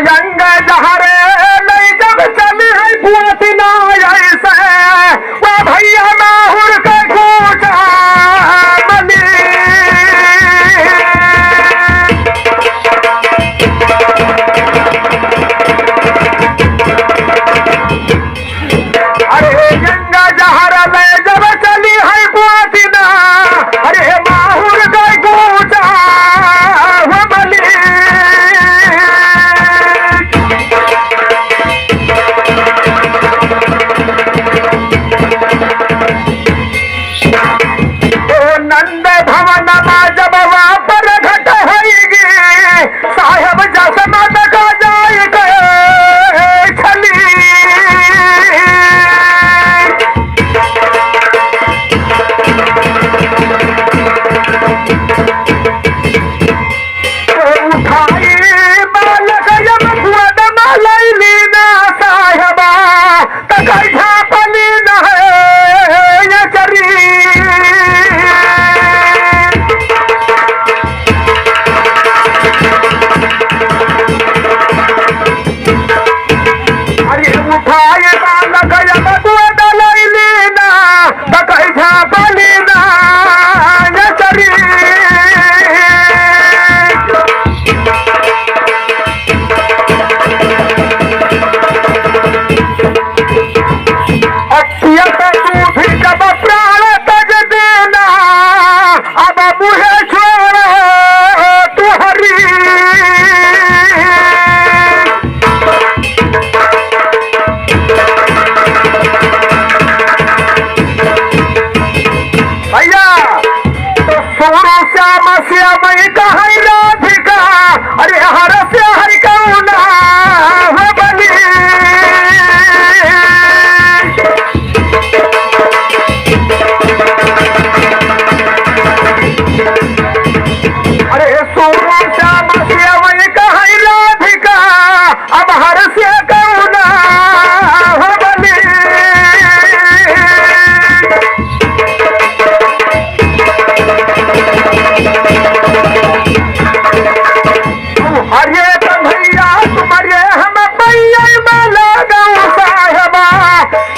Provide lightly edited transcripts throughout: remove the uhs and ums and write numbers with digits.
young जहरे नहीं जब चली है कुआती ना ऐसे वो भैया माहुर के कूचा मली अरे यंग जहरे में जब चली है कुआती ना अरे माहुर के कूचा वो मली नंद भवन में जब वापर घट होगी साहेब जसमत का जाय छली उठाई बालक जब खुद लैली ना साहेबा तक झापली न ये चरी उठाए बालक जब खुद लैली ना तक झापली न ये चरी जब प्राण तज देना अब मुहे छोड़ तू हरी भैया तो सूरु श्याम श्याम कहीं राधिका अरे हर से हरि करुणा हो बली अरे सूरु श्याम श्याम कहीं राधिका अब हर से करुणा हो बली अरे तो भैया तुम्हारे हम भैया में लगाऊ साहेबा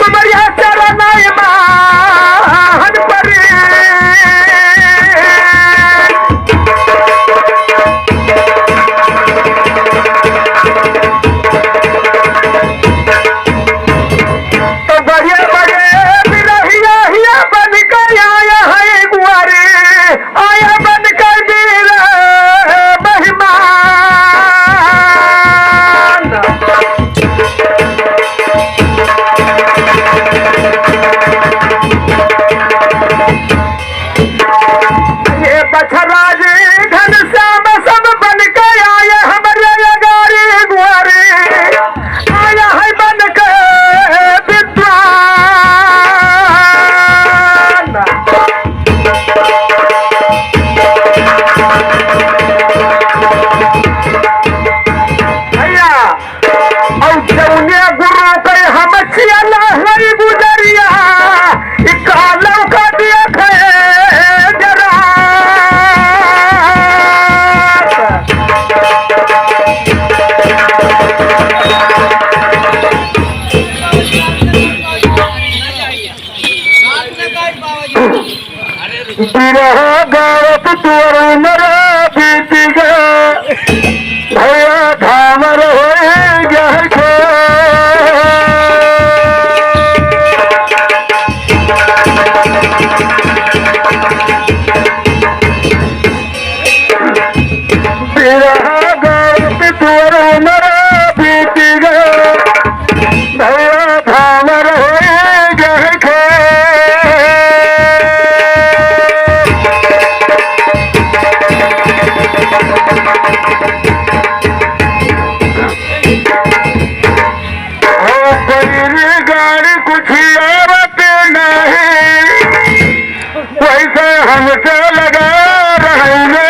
तुम्हारे चरण मान परे तो बड़े बड़े बिरहिया हिया बन कर आया है गुआरे आया बन कर वीर महिमान ये बछराज घनश्याम सब बन के आए हमारे गारी गुआरे आया है बन के विद्वान भैया और जौने गुरु के हम छियाला है गुजरिया कालों का देख जरा बिरह गावत तोर मरा बीती भैया धामर हो गया बिरह गावत तोर मरा बीती भैया धामर हो गया गाड़ी कुछ औरत नहीं वैसे हमसे लगा रहे